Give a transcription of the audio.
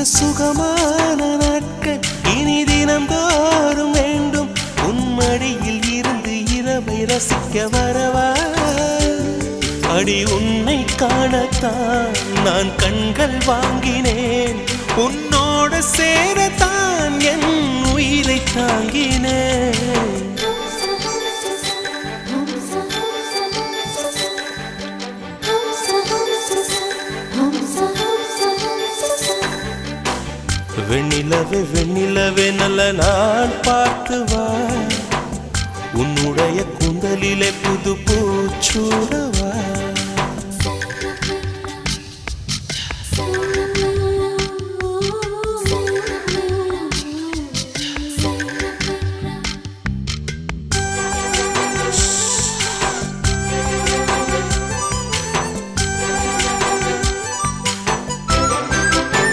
சுகமான நாட்கள் இனி தினந்தோறும் வேண்டும். உன்மடியில் இருந்து இரவை ரசிக்க வரவா? அடி உன்னை காணத்தான் நான் கண்கள் வாங்கினேன். உன்னோட சேரத்தான் என் உயிரை தாங்கினேன். வெண்ணிலவே வெண்ணிலவே நல்ல நான் பார்த்து வா. உன்னுடைய கூந்தலிலே புது பூச்சூடவா.